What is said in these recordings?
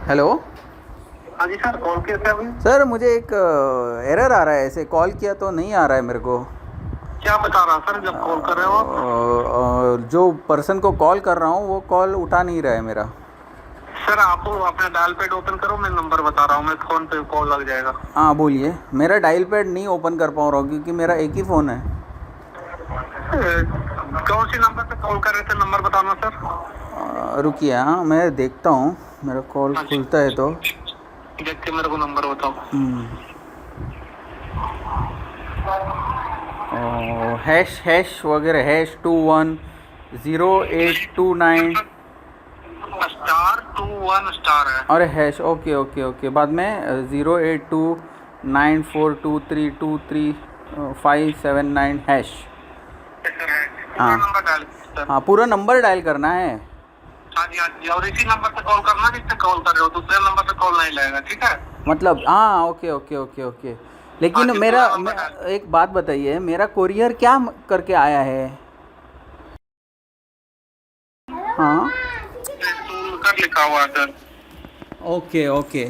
Hello. हाँ जी sir, call किया था अभी। सर मुझे एक एरर आ रहा है, ऐसे कॉल किया तो नहीं आ रहा है मेरे को। क्या बता रहा सर जब कॉल कर रहे हो आप? जो पर्सन को कॉल कर रहा हूँ वो कॉल उठा नहीं रहा है मेरा। सर आप अपना डायल पैड ओपन करो, मैं नंबर बता रहा हूँ, मैं फोन पे कॉल लग जाएगा। हाँ बोलिए। मेरा डायल पैड नहीं ओपन कर पा रहा हूँ क्योंकि मेरा एक ही फ़ोन है। कौन सी नंबर पे कॉल कर रहे थे, नंबर बताना सर। रुकिए, हाँ मैं देखता हूँ, मेरा कॉल अच्छा, खुलता है तो। देख के मेरे को नंबर बताओ। हैश हैश वगैरह #210829 *21* है। अरे हैश, ओके ओके ओके, बाद में 082942323579 हैश। हाँ नंबर डायल सर। हाँ, पूरा नंबर डायल करना है। हाँ जी हाँ जी, और इसी नंबर पे कॉल करना जिससे कॉल कर रहे हो, दूसरे नंबर पे कॉल नहीं लगेगा, ठीक है। मतलब हाँ, ओके ओके ओके ओके। लेकिन हाँ जी, मेरा पूरा नंबर डायल। एक बात बताइए, मेरा कोरियर क्या करके आया है? हाँ कर लिखा हुआ है सर। ओके ओके,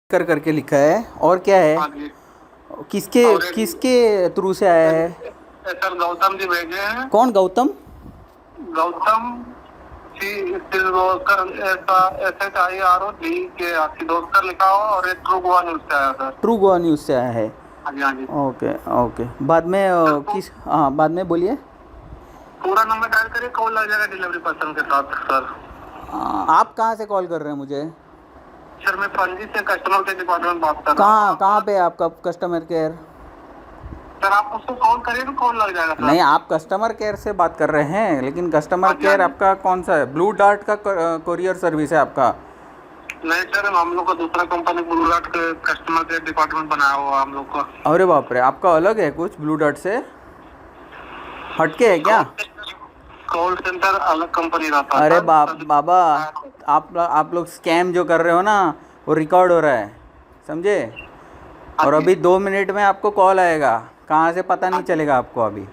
करके लिखा है। और क्या है? हाँ जी। किसके और किसके थ्रू से आया है? सर गौतम जी भेजे हैं। कौन गौतम? गौतम सिलवकर, ऐसा SHIROD के सिलवकर लिखा हुआ, और एक ट्रू गोवा न्यूज से आया सर। ट्रू गोवा न्यूज़ से आया है। हाँ जी हाँ जी। ओके ओके, बाद में किस, हाँ बाद में बोलिए। पूरा नंबर डायल करिए, कॉल लग जाएगा डिलीवरी पर्सन के साथ सर। आप कहाँ से कॉल कर रहे हैं मुझे? सर मैं पणजी से कस्टमर केयर डिपार्टमेंट बात कर रहा कहाँ कहाँ पे है आपका कस्टमर केयर? हूँ सर। आप उसको कॉल करिए तो कॉल लग जाएगा सर। नहीं, आप कस्टमर केयर से बात कर रहे हैं, लेकिन कस्टमर हाँ जी, केयर हाँ जी। आपका कौन सा है? ब्लू डार्ट का कोरियर सर्विस है आपका? नहीं सर, हम लोग का दूसरा कंपनी ब्लू डार्ट के कस्टमर केयर डिपार्टमेंट बनाया हुआ हम लोग का। अरे बाप रे, आपका अलग है कुछ, ब्लू डार्ट से हटके है क्या? कॉल सेंटर अलग कंपनी रहता है अरे सर। बाबा, आप लोग स्कैम जो कर रहे हो ना, वो रिकॉर्ड हो रहा है, समझे? और अभी 2 मिनट में आपको कॉल आएगा, कहाँ से पता नहीं चलेगा आपको अभी।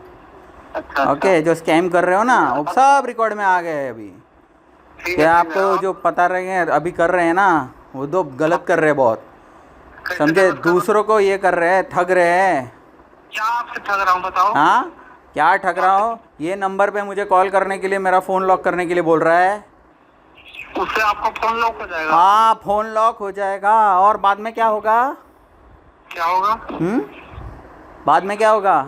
अच्छा ओके, जो स्कैम कर रहे हो ना वो सब रिकॉर्ड में आ गए हैं अभी। ठीक क्या है, ठीक है। आपको जो पता रहे हैं अभी कर रहे हैं ना, वो तो गलत कर रहे हैं बहुत, कैसे समझे? गलत कर- दूसरों को ये कर रहे हैं, ठग रहे हैं। क्या आपसे ठग रहा हूँ बताओ। हाँ, क्या ठग रहा हो? ये नंबर पे मुझे कॉल करने के लिए, मेरा फ़ोन लॉक करने के लिए बोल रहा है। उससे आपका फोन लॉक हो जाएगा। हाँ, फ़ोन लॉक हो जाएगा। और बाद में क्या होगा? क्या होगा? बाद में क्या होगा?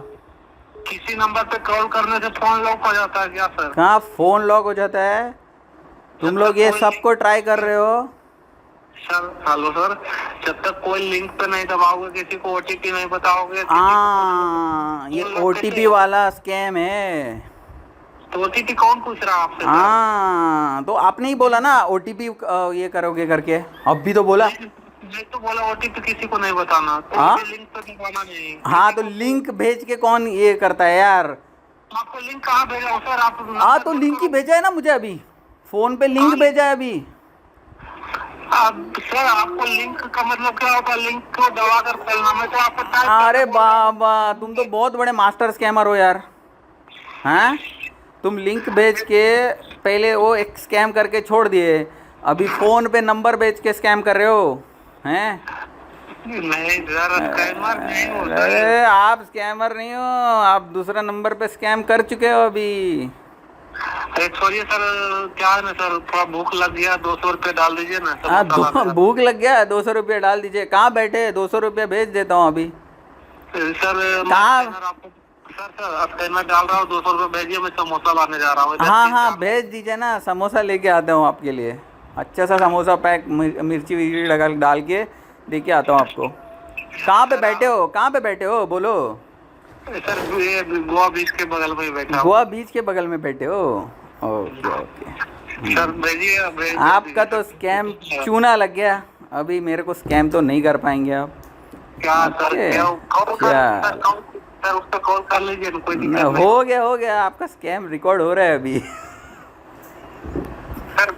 किसी नंबर पे कॉल करने से फोन लॉक हो जाता है क्या सर? कहाँ फ़ोन लॉक हो जाता है? तुम लोग ये सबको ट्राई कर रहे हो। सर हेलो सर, जब तक कोई लिंक पे नहीं दबाओगे, किसी को OTP नहीं बताओगे, हाँ, ये OTP वाला स्कैम है। तो OTP कौन पूछ रहा है आपसे सर? हाँ, तो आपने ही बोला ना OTP ये करोगे करके, अब भी तो बोला। मैं तो बोला OTP किसी को नहीं बताना, तो हाँ? मुझे लिंक पे दबाना नहीं। हाँ, तो लिंक भेज के कौन ये करता है यार? आपको लिंक कहाँ भेजा हो सर? आप हाँ, तो लिंक ही भेजा है ना मुझे, अभी फ़ोन पे लिंक भेजा है अभी। सर आपको लिंक का मतलब क्या होता है? लिंक को दबा कर खोलना, मैं तो आपको टाइप अरे बाबा, तुम तो बहुत बड़े मास्टर स्कैमर हो यार। हैं? तुम लिंक भेज के पहले वो एक स्कैम करके छोड़ दिए, अभी फ़ोन पे नंबर भेज के स्कैम कर रहे हो, हैं? नहीं सर, स्कैमर नहीं होता है। अरे आप स्कैमर नहीं हो, आप दूसरा नंबर पे स्कैम कर चुके हो अभी। छोड़िए सर, क्या है ना सर, थोड़ा भूख लग गया, 200 रुपये डाल दीजिए ना। हाँ, भूख लग गया, 200 रुपये डाल दीजिए। कहाँ बैठे? 200 रुपये भेज देता हूँ अभी। सर कहाँ? सर स्कैनर डाल रहा हूँ, 200 रुपये भेजिए, मैं समोसा लाने जा रहा हूँ। हाँ हाँ, भेज दीजिए ना, समोसा लेके आता हूँ आपके लिए। अच्छा सा समोसा पैक, मिर्ची विर्ची लगा डाल के लेके आता हूँ आपको। कहाँ पे बैठे हो? कहाँ पे बैठे हो बोलो? सर ये गोवा बीच के बगल में बैठा हूँ। गोवा बीच के बगल में बैठे हो? Okay okay. सर भेजिए। आपका तो स्कैम चूना लग गया, अभी मेरे को स्कैम तो नहीं कर पाएंगे आप। क्या सर? सर उस पर कॉल कर लीजिए, कोई दिक्कत नहीं। हो गया, आपका स्कैम रिकॉर्ड हो रहा है अभी। सर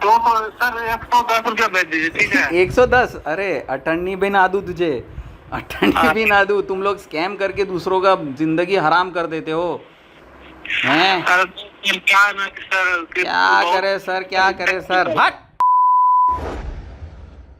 200, सर 110 रुपया भेज दीजिए, ठीक है। 110? अरे अठन्नी भी ना दूँ तुझे, अठन्नी भी ना दूँ। तुम लोग स्कैम करके दूसरों का जिंदगी हराम कर देते हो, हैं? क्या क्या करे सर, क्या करे सर, भाग।